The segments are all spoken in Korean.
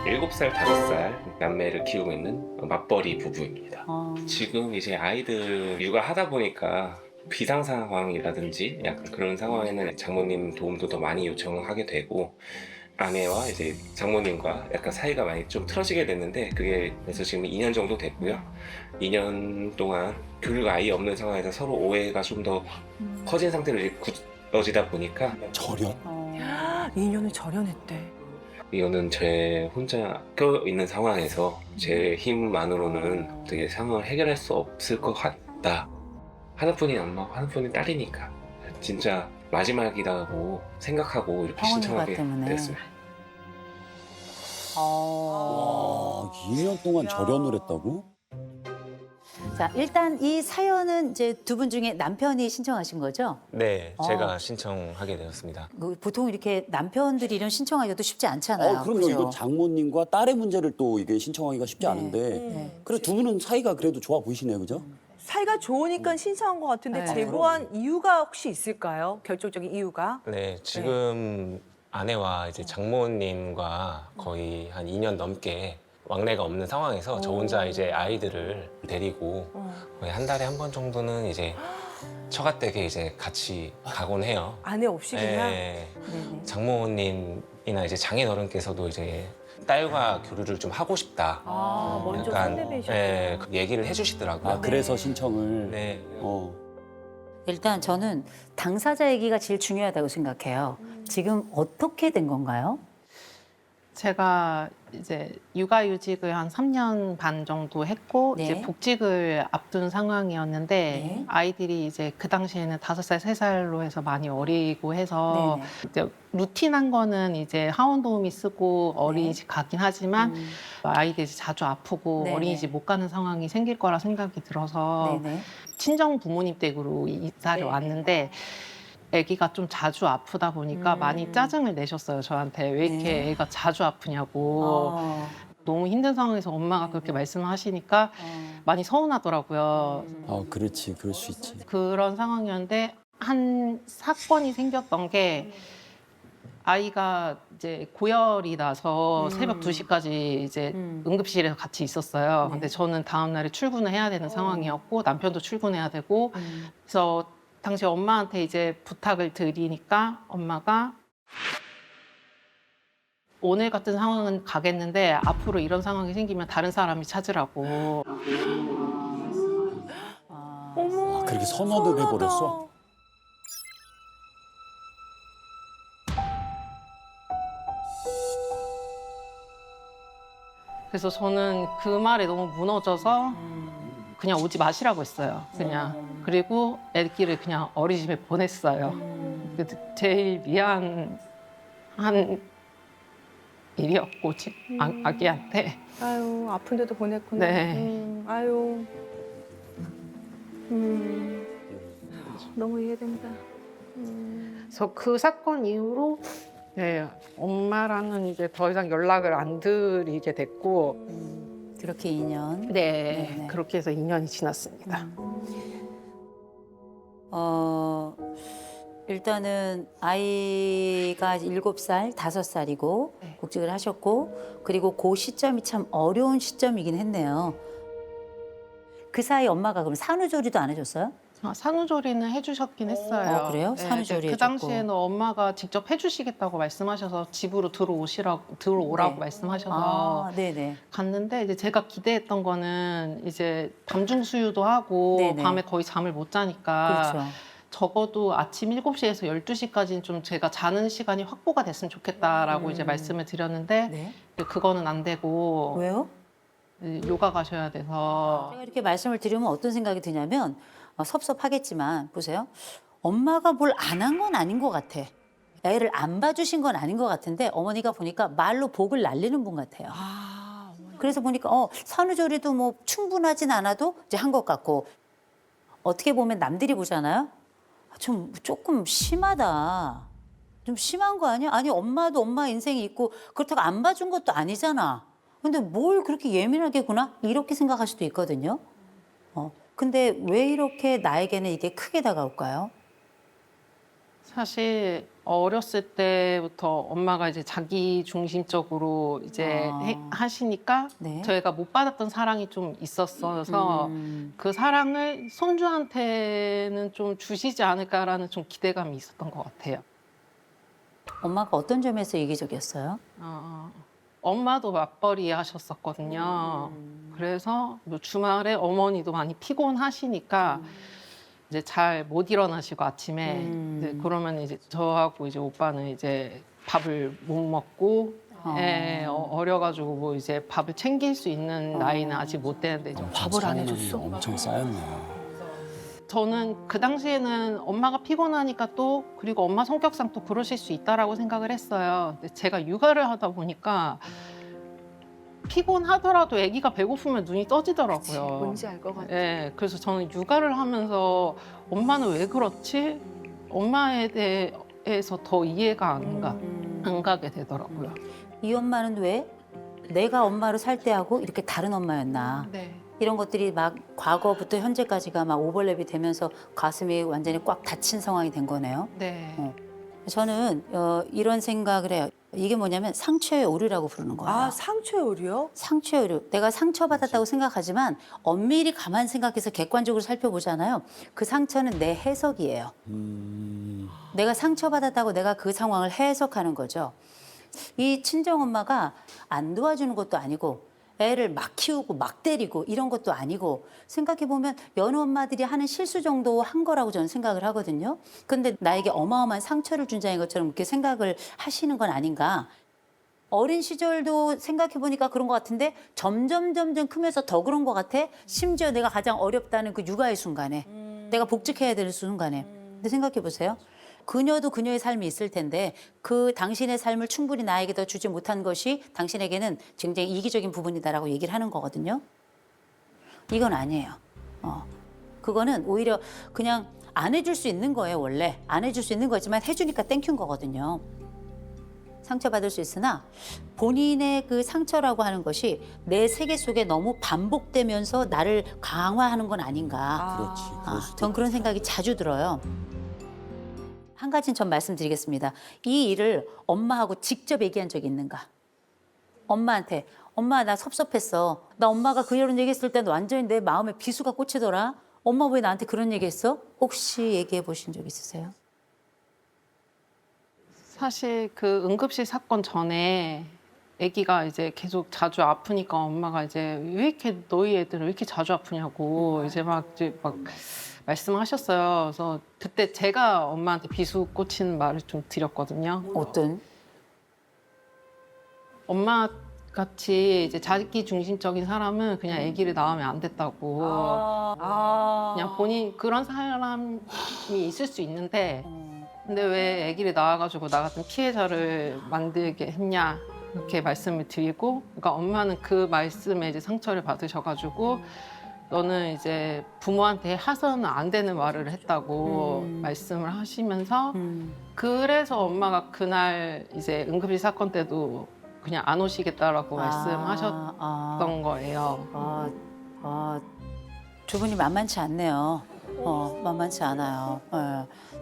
7살, 5살 남매를 키우고 있는 맞벌이 부부입니다. 지금 이제 아이들 육아하다 보니까 비상 상황이라든지 약간 그런 상황에는 장모님 도움도 더 많이 요청하게 되고, 아내와 이제 장모님과 약간 사이가 많이 좀 틀어지게 됐는데, 그게 그래서 지금 2년 정도 됐고요. 2년 동안 교류가 아예 없는 상황에서 서로 오해가 좀 더 커진 상태로 이제 굳어지다 보니까 절연? 2년을 절연했대. 이거는 제 혼자 껴있는 상황에서 제 힘만으로는 되게 상황을 해결할 수 없을 것 같다. 하나뿐인 엄마고 하나뿐인 딸이니까 진짜 마지막이라고 생각하고 이렇게 황혼휴가 신청하게 때문에. 됐어요. 와, 2년 동안 절연을 했다고? 자, 일단 이 사연은 이제 두 분 중에 남편이 신청하신 거죠? 네, 제가 신청하게 되었습니다. 보통 이렇게 남편들이 이런 신청하기도 쉽지 않잖아요. 그럼요. 그죠? 이거 장모님과 딸의 문제를 또 이게 신청하기가 쉽지 않은데. 그래, 두 분은 사이가 그래도 좋아 보이시네요, 그죠? 사이가 좋으니까 신청한 것 같은데 네. 제보한 이유가 혹시 있을까요? 결정적인 이유가? 네, 지금 아내와 이제 장모님과 거의 한 2년 넘게 왕래가 없는 상황에서 저 혼자 이제 아이들을 데리고 거의 한 달에 한 번 정도는 이제 처갓댁에 이제 같이 가곤 해요. 아내 없이 그냥? 네, 네네. 장모님이나 이제 장인어른께서도 이제 딸과 교류를 좀 하고 싶다. 먼저 약간 손대배셨구나. 네, 그 얘기를 해주시더라고요. 그래서 신청을. 네, 일단 저는 당사자 얘기가 제일 중요하다고 생각해요. 지금 어떻게 된 건가요? 제가 이제 육아휴직을 한 3년 반 정도 했고 네. 이제 복직을 앞둔 상황이었는데 네. 아이들이 이제 그 당시에는 5살, 3살로 해서 많이 어리고 해서 네네. 이제 루틴한 거는 이제 하원 도우미 쓰고 어린이집 가긴 하지만 아이들이 자주 아프고 네네. 어린이집 못 가는 상황이 생길 거라 생각이 들어서 네네. 친정 부모님 댁으로 이사를 네. 왔는데 아기가 좀 자주 아프다 보니까 많이 짜증을 내셨어요, 저한테. 왜 이렇게 네. 애가 자주 아프냐고. 어, 너무 힘든 상황에서 엄마가 그렇게 말씀하시니까 많이 서운하더라고요. 그렇지. 그럴 수 있지. 그런 상황이었는데 한 사건이 생겼던 게 아이가 이제 고열이 나서 새벽 2시까지 이제 응급실에서 같이 있었어요. 근데 저는 다음 날에 출근을 해야 되는 상황이었고 남편도 출근해야 되고 그래서 당시 엄마한테 이제 부탁을 드리니까 엄마가 오늘 같은 상황은 가겠는데 앞으로 이런 상황이 생기면 다른 사람이 찾으라고. 어머. 그렇게 선언을 해버렸어? 그래서 저는 그 말에 너무 무너져서 그냥 오지 마시라고 했어요. 그냥. 그리고 애기를 그냥 어린이집에 보냈어요. 그래서 제일 미안한 일이었고 아기한테. 아유, 아픈데도 보냈구나. 네. 아유. 너무 이해된다. 그래서 그 사건 이후로 네, 엄마랑은 이제 더 이상 연락을 안 드리게 됐고 그렇게 2년. 네, 네네. 그렇게 해서 2년이 지났습니다. 일단은 아이가 7살, 5살이고 네. 복직을 하셨고, 그리고 그 시점이 참 어려운 시점이긴 했네요. 그 사이 엄마가 그럼 산후조리도 안 해줬어요? 산후조리는 해주셨긴 했어요. 그래요? 네, 산후조리 그 해줬고. 당시에는 엄마가 직접 해주시겠다고 말씀하셔서 집으로 들어오라고 네. 말씀하셔서 네네. 갔는데 이제 제가 기대했던 거는 이제 밤중 수유도 하고 네네. 밤에 거의 잠을 못 자니까 그렇죠. 적어도 아침 7시에서 12시까지는 좀 제가 자는 시간이 확보가 됐으면 좋겠다라고 이제 말씀을 드렸는데 네. 그거는 안 되고 왜요? 요가 가셔야 돼서 제가 이렇게 말씀을 드리면 어떤 생각이 드냐면, 섭섭하겠지만 보세요. 엄마가 뭘 안 한 건 아닌 것 같아. 애를 안 봐주신 건 아닌 것 같은데 어머니가 보니까 말로 복을 날리는 분 같아요. 그래서 보니까 산후조리도 뭐 충분하진 않아도 이제 한 것 같고, 어떻게 보면 남들이 보잖아요. 조금 심하다. 좀 심한 거 아니야? 아니, 엄마도 엄마 인생이 있고 그렇다고 안 봐준 것도 아니잖아. 근데 뭘 그렇게 예민하게 구나? 이렇게 생각할 수도 있거든요. 근데 왜 이렇게 나에게는 이게 크게 다가올까요? 사실 어렸을 때부터 엄마가 이제 자기 중심적으로 이제 하시니까 네. 저희가 못 받았던 사랑이 좀 있었어서 그 사랑을 손주한테는 좀 주시지 않을까라는 좀 기대감이 있었던 것 같아요. 엄마가 어떤 점에서 이기적이었어요? 엄마도 맞벌이 하셨었거든요. 그래서 뭐 주말에 어머니도 많이 피곤하시니까 이제 잘 못 일어나시고 아침에 이제 그러면 이제 저하고 이제 오빠는 이제 밥을 못 먹고 어려가지고 뭐 이제 밥을 챙길 수 있는 나이는 아직 못 되는데 이제 밥을 안 해줬어. 엄청 쌓였네요. 저는 그 당시에는 엄마가 피곤하니까 또 그리고 엄마 성격상 또 그러실 수 있다라고 생각을 했어요. 근데 제가 육아를 하다 보니까 피곤하더라도 아기가 배고프면 눈이 떠지더라고요. 뭔지 알 것 같아. 예, 그래서 저는 육아를 하면서 엄마는 왜 그렇지? 엄마에 대해서 더 이해가 안 가게 되더라고요. 이 엄마는 왜 내가 엄마로 살 때하고 이렇게 다른 엄마였나? 네. 이런 것들이 막 과거부터 현재까지가 막 오버랩이 되면서 가슴이 완전히 꽉 닫힌 상황이 된 거네요. 네. 저는 이런 생각을 해요. 이게 뭐냐면 상처의 오류라고 부르는 거예요. 아, 상처의 오류요? 상처의 오류. 내가 상처받았다고 생각하지만 엄밀히 가만 생각해서 객관적으로 살펴보잖아요. 그 상처는 내 해석이에요. 내가 상처받았다고 내가 그 상황을 해석하는 거죠. 이 친정엄마가 안 도와주는 것도 아니고 애를 막 키우고 막 때리고 이런 것도 아니고 생각해보면 여느 엄마들이 하는 실수 정도 한 거라고 저는 생각을 하거든요. 근데 나에게 어마어마한 상처를 준 자인 것처럼 그렇게 생각을 하시는 건 아닌가. 어린 시절도 생각해보니까 그런 것 같은데 점점 크면서 더 그런 것 같아. 심지어 내가 가장 어렵다는 그 육아의 순간에 내가 복직해야 될 순간에. 근데 생각해보세요. 그녀도 그녀의 삶이 있을 텐데 그 당신의 삶을 충분히 나에게 더 주지 못한 것이 당신에게는 굉장히 이기적인 부분이다라고 얘기를 하는 거거든요. 이건 아니에요. 그거는 오히려 그냥 안 해줄 수 있는 거예요. 원래 안 해줄 수 있는 거지만 해주니까 땡큐인 거거든요. 상처받을 수 있으나 본인의 그 상처라고 하는 것이 내 세계 속에 너무 반복되면서 나를 강화하는 건 아닌가. 그렇지. 그럴 수도 전 그런 생각이 자주 들어요. 한 가지는 전 말씀드리겠습니다. 이 일을 엄마하고 직접 얘기한 적이 있는가? 엄마한테 엄마 나 섭섭했어. 나 엄마가 그 이런 얘기했을 때는 완전히 내 마음에 비수가 꽂히더라. 엄마 왜 나한테 그런 얘기했어? 혹시 얘기해 보신 적 있으세요? 사실 그 응급실 사건 전에 아기가 이제 계속 자주 아프니까 엄마가 이제 왜 이렇게 너희 애들은 왜 이렇게 자주 아프냐고 이제 막 말씀하셨어요. 그래서 그때 제가 엄마한테 비수 꽂히는 말을 좀 드렸거든요. 어떤? 엄마 같이 이제 자기 중심적인 사람은 그냥 아기를 낳으면 안 됐다고. 그냥 본인 그런 사람이 있을 수 있는데 근데 왜 아기를 낳아가지고 나 같은 피해자를 만들게 했냐 이렇게 말씀을 드리고 그러니까 엄마는 그 말씀에 이제 상처를 받으셔가지고 너는 이제 부모한테 하서는 안 되는 말을 했다고 말씀을 하시면서 그래서 엄마가 그날 이제 응급실 사건 때도 그냥 안 오시겠다라고 말씀하셨던 거예요. 두 분이 만만치 않네요. 만만치 않아요.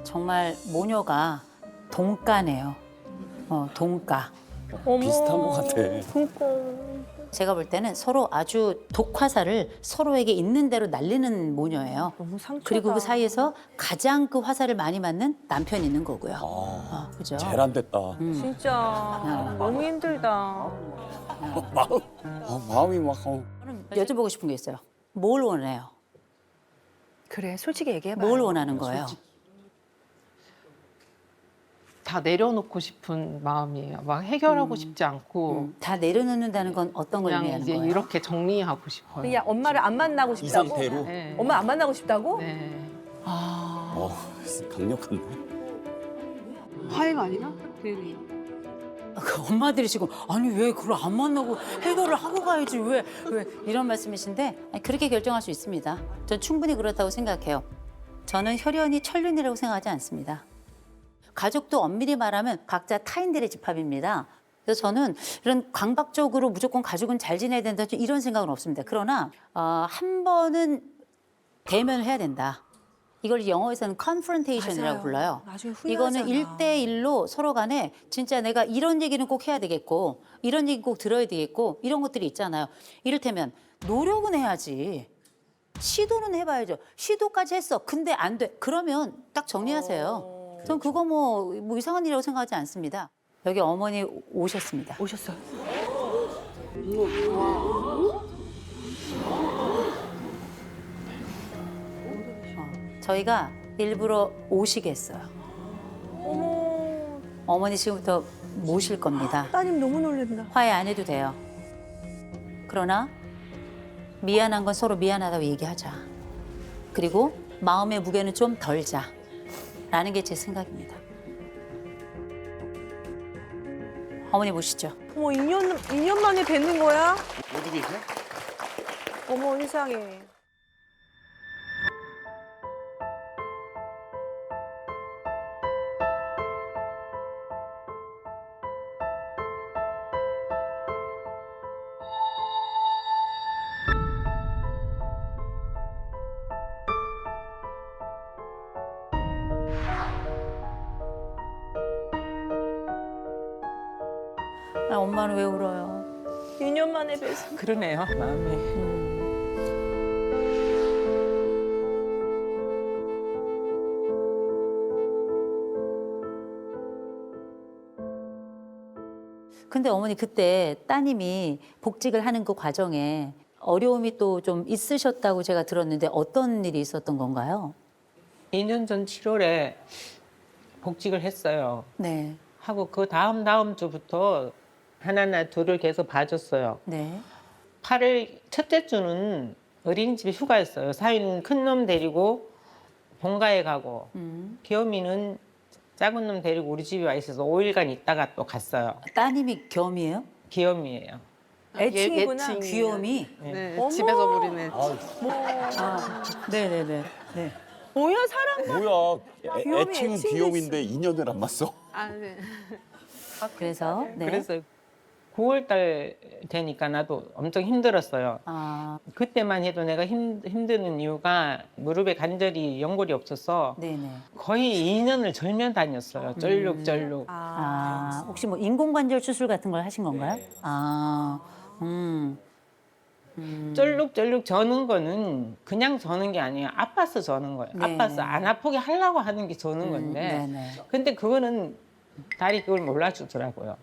정말 모녀가 동가네요. 동가. 비슷한 것 같아. 제가 볼 때는 서로 아주 독화살을 서로에게 있는 대로 날리는 모녀예요. 너무 상처다. 그리고 그 사이에서 가장 그 화살을 많이 맞는 남편이 있는 거고요. 그죠? 제일 안 됐다. 진짜 너무 힘들다. 마음이 막. 저는 여쭤보고 싶은 게 있어요. 뭘 원해요? 그래, 솔직히 얘기해봐. 뭘 원하는 거예요? 다 내려놓고 싶은 마음이에요. 막 해결하고 싶지 않고 다 내려놓는다는 건 어떤 걸 그냥 의미하는 이제 거예요? 이렇게 정리하고 싶어요. 그냥 엄마를 안 만나고 이 싶다고? 상태로? 네. 엄마 안 만나고 싶다고? 네. 강력한데? 화해가 아니나? 그 엄마들이 지금 아니 왜 그걸 안 만나고 해결을 하고 가야지 왜 이런 말씀이신데 아니, 그렇게 결정할 수 있습니다. 전 충분히 그렇다고 생각해요. 저는 혈연이 천륜이라고 생각하지 않습니다. 가족도 엄밀히 말하면 각자 타인들의 집합입니다. 그래서 저는 이런 강박적으로 무조건 가족은 잘 지내야 된다 이런 생각은 없습니다. 그러나 한 번은 대면을 해야 된다. 이걸 영어에서는 confrontation이라고 맞아요. 불러요. 나중에 이거는 후회하잖아. 1대1로 서로 간에 진짜 내가 이런 얘기는 꼭 해야 되겠고 이런 얘기 꼭 들어야 되겠고 이런 것들이 있잖아요. 이를테면 노력은 해야지. 시도는 해봐야죠. 시도까지 했어. 근데 안 돼. 그러면 딱 정리하세요. 전 그거 뭐 이상한 일이라고 생각하지 않습니다. 여기 어머니 오셨습니다. 오셨어요. 저희가 일부러 오시게 했어요. 어머, 어머니 지금부터 모실 겁니다. 따님 너무 놀란다. 화해 안 해도 돼요. 그러나 미안한 건 서로 미안하다고 얘기하자. 그리고 마음의 무게는 좀 덜자. 라는 게 제 생각입니다. 어머니 모시죠. 어머, 2년 만에 뵙는 거야? 어디 계세요? 어머, 세상에. 아, 엄마는 왜 울어요? 2년 만에 뵈서. 그러네요, 마음이. 근데 어머니 그때 따님이 복직을 하는 그 과정에 어려움이 또 좀 있으셨다고 제가 들었는데 어떤 일이 있었던 건가요? 2년 전 7월에 복직을 했어요. 네. 하고 그 다음 주부터 하나나 둘을 계속 봐줬어요. 네. 8월 첫째 주는 어린이집 휴가였어요. 사위는 큰 놈 데리고 본가에 가고 귀요미는 작은 놈 데리고 우리 집에 와 있어서 5일간 있다가 또 갔어요. 따님이 겸이에요? 귀요미예요. 애칭이구나. 귀요미? 네, 어머. 집에서 부리는. 아, 네네네. 네. 뭐야, 사람. 뭐야? 귀요미, 애칭은 애칭이 귀요미인데 2년을 안 맞어? 그래서 네. 그래서 9월 달 되니까 나도 엄청 힘들었어요. 아, 그때만 해도 내가 힘드는 이유가 무릎에 관절이 연골이 없어서 네네. 거의 2년을 절면 다녔어요. 쩔룩쩔룩. 아, 혹시 뭐 인공관절 수술 같은 걸 하신 건가요? 아, 쩔룩쩔룩 저는 거는 그냥 저는 게 아니에요. 아파서 저는 거예요. 네. 아파서 안 아프게 하려고 하는 게 저는 건데. 네네. 근데 그거는 다리 그걸 몰라주더라고요.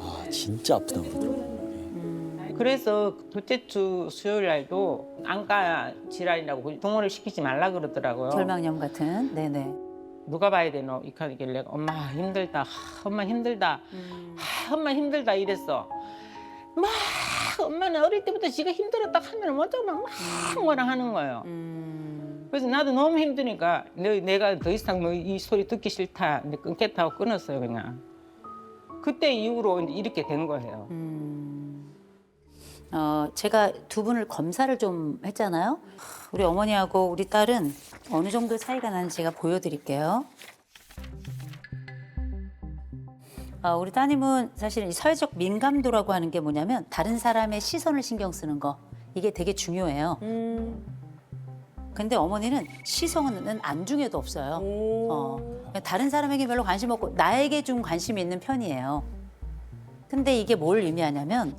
아, 진짜 아프다 그러더라고. 그래서 둘째 주 수요일 날도 안과 질환이라고 동원을 시키지 말라 그러더라고요. 결막염 같은, 네네. 누가 봐야 되노? 이렇게 하길래 엄마 힘들다. 엄마 힘들다. 엄마 힘들다 이랬어. 막 엄마는 어릴 때부터 지가 힘들었다 하면 먼저 막 뭐라 하는 거예요. 그래서 나도 너무 힘드니까 내가 더 이상 뭐 이 소리 듣기 싫다. 근데 끊겠다고 끊었어요 그냥. 그때 이후로 이렇게 된 거예요. 제가 두 분을 검사를 좀 했잖아요. 우리 어머니하고 우리 딸은 어느 정도 차이가 나는지 제가 보여드릴게요. 우리 따님은 사실 이 사회적 민감도라고 하는 게 뭐냐면 다른 사람의 시선을 신경 쓰는 거. 이게 되게 중요해요. 근데 어머니는 시선은 안중에도 없어요. 다른 사람에게 별로 관심 없고 나에게 좀 관심이 있는 편이에요. 근데 이게 뭘 의미하냐면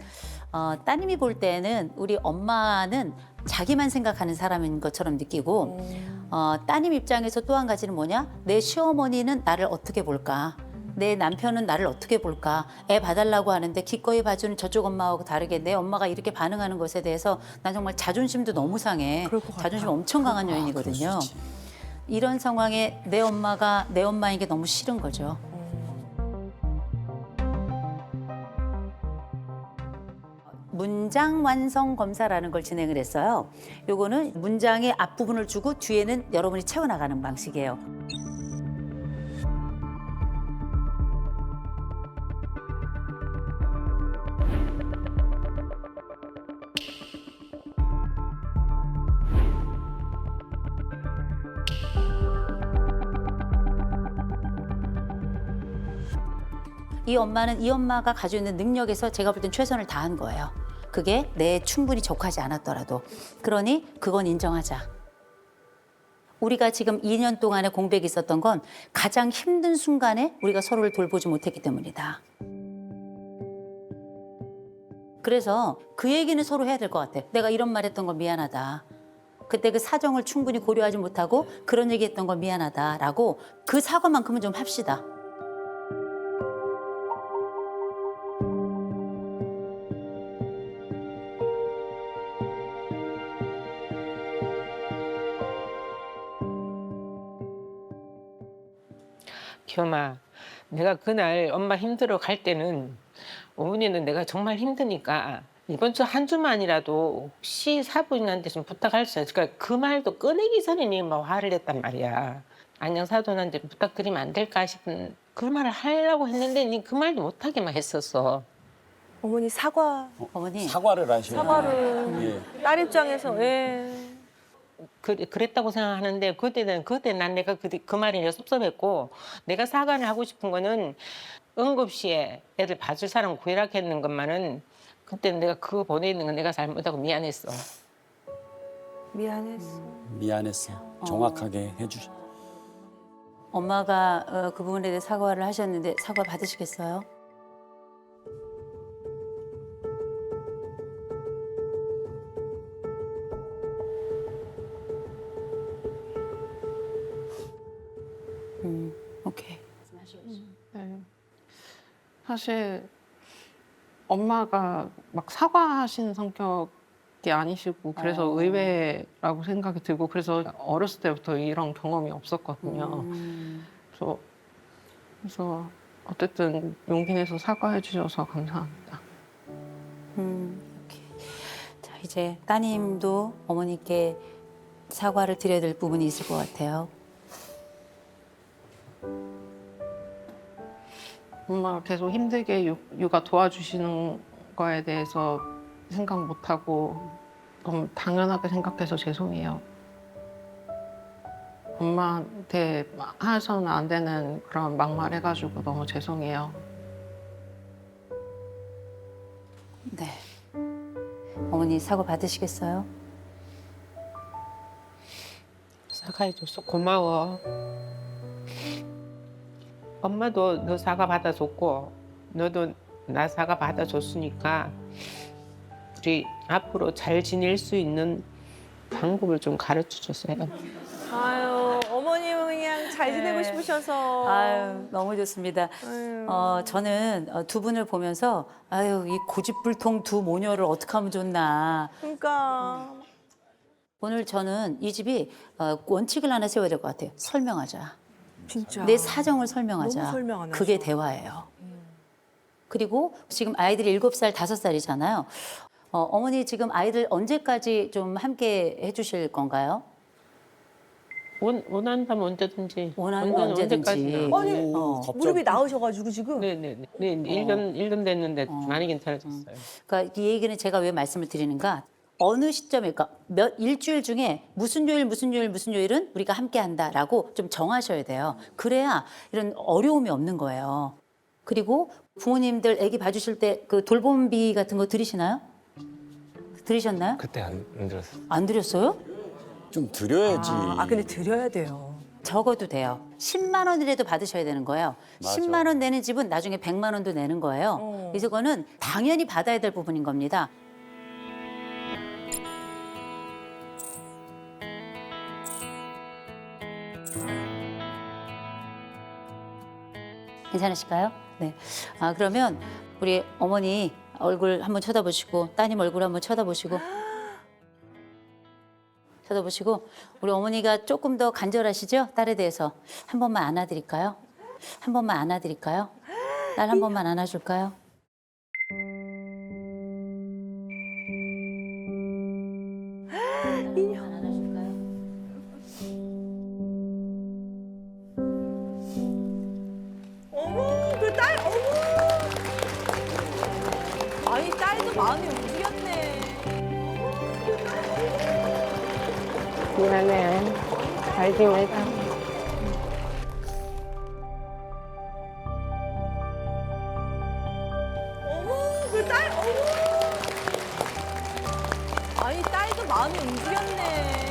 따님이 볼 때는 우리 엄마는 자기만 생각하는 사람인 것처럼 느끼고 따님 입장에서 또 한 가지는 뭐냐? 내 시어머니는 나를 어떻게 볼까? 내 남편은 나를 어떻게 볼까? 애 봐달라고 하는데 기꺼이 봐주는 저쪽 엄마하고 다르게 내 엄마가 이렇게 반응하는 것에 대해서 난 정말 자존심도 너무 상해. 자존심 엄청 강한 여인이거든요. 이런 상황에 내 엄마가 내 엄마인 게 너무 싫은 거죠. 문장 완성 검사라는 걸 진행을 했어요. 요거는 문장의 앞부분을 주고 뒤에는 여러분이 채워나가는 방식이에요. 이 엄마는 이 엄마가 가지고 있는 능력에서 제가 볼 땐 최선을 다한 거예요. 그게 내 충분히 족하지 않았더라도. 그러니 그건 인정하자. 우리가 지금 2년 동안의 공백이 있었던 건 가장 힘든 순간에 우리가 서로를 돌보지 못했기 때문이다. 그래서 그 얘기는 서로 해야 될 것 같아. 내가 이런 말 했던 건 미안하다. 그때 그 사정을 충분히 고려하지 못하고 그런 얘기 했던 건 미안하다라고 그 사과만큼은 좀 합시다. 기엄아, 내가 그날 엄마 힘들어 갈 때는 어머니는 내가 정말 힘드니까 이번 주 한 주만이라도 혹시 사부인한테 좀 부탁할 수 있어. 그러니까 그 말도 꺼내기 전에 니 막 화를 냈단 말이야. 안녕 사돈한테 부탁드리면 안 될까 싶은 그 말을 하려고 했는데 니 그 말도 못하게만 했었어. 어머니 사과. 어머니. 사과를 하시는 사과를 딸 입장에서 그랬다고 생각하는데 그때 난 내가 그 말이 섭섭했고 내가 사과를 하고 싶은 거는 응급실에 애들 봐줄 사람 구해라 했는 것만은 그때 내가 그거 보내는 건 내가 잘못하고 미안했어. 미안했어. 정확하게 해주시. 엄마가 그 부분에 대해 사과를 하셨는데 사과 받으시겠어요? 오케이. 네. 사실 엄마가 막 사과하시는 성격이 아니시고 그래서 의외라고 생각이 들고 그래서 어렸을 때부터 이런 경험이 없었거든요. 그래서 어쨌든 용기 내서 사과해 주셔서 감사합니다. 오케이. 자, 이제 따님도 어머니께 사과를 드려야 될 부분이 있을 것 같아요. 엄마가 계속 힘들게 육아 도와주시는 거에 대해서 생각 못하고 너무 당연하게 생각해서 죄송해요. 엄마한테 해서는 안 되는 그런 막말해가지고 너무 죄송해요. 네. 어머니 사과 받으시겠어요? 사과해줘서 고마워. 엄마도 너 사과 받아줬고 너도 나 사과 받아줬으니까 우리 앞으로 잘 지낼 수 있는 방법을 좀 가르쳐줬어요. 아유, 어머님은 그냥 잘 지내고 싶으셔서. 아유, 너무 좋습니다. 저는 두 분을 보면서 아유, 이 고집불통 두 모녀를 어떻게 하면 좋나. 그러니까. 오늘 저는 이 집이 원칙을 하나 세워야 될 것 같아요. 설명하자. 진짜. 내 사정을 설명하자. 너무 설명 안 하셔. 그게 대화예요. 그리고 지금 아이들이 7살, 5살이잖아요. 어머니 지금 아이들 언제까지 좀 함께 해주실 건가요? 원한다면 언제든지. 원하면 언제든지. 언제까지나. 아니, 갑자기. 무릎이 나으셔가지고 지금. 네네네. 네, 1년 됐는데 많이 괜찮아졌어요. 그러니까 이 얘기는 제가 왜 말씀을 드리는가? 어느 시점에, 그러니까 일주일 중에 무슨 요일은 우리가 함께 한다라고 좀 정하셔야 돼요. 그래야 이런 어려움이 없는 거예요. 그리고 부모님들 아기 봐주실 때 그 돌봄비 같은 거 들으시나요? 들으셨나요? 그때 안 들었어요. 안 들였어요? 좀 드려야지. 근데 드려야 돼요. 적어도 돼요. 10만 원이라도 받으셔야 되는 거예요. 맞아. 10만 원 내는 집은 나중에 100만 원도 내는 거예요. 그래서 그거는 당연히 받아야 될 부분인 겁니다. 괜찮으실까요? 네. 그러면 우리 어머니 얼굴 한번 쳐다보시고 따님 얼굴 한번 쳐다보시고 우리 어머니가 조금 더 간절하시죠? 딸에 대해서 한 번만 안아드릴까요? 한 번만 안아드릴까요? 딸 한 번만 안아줄까요? 어머, 그 딸, 어머. 아니, 딸도 마음이 움직였네. 미안해. 잘 지내자. 어머, 그 딸, 어머. 마음이 움직였네.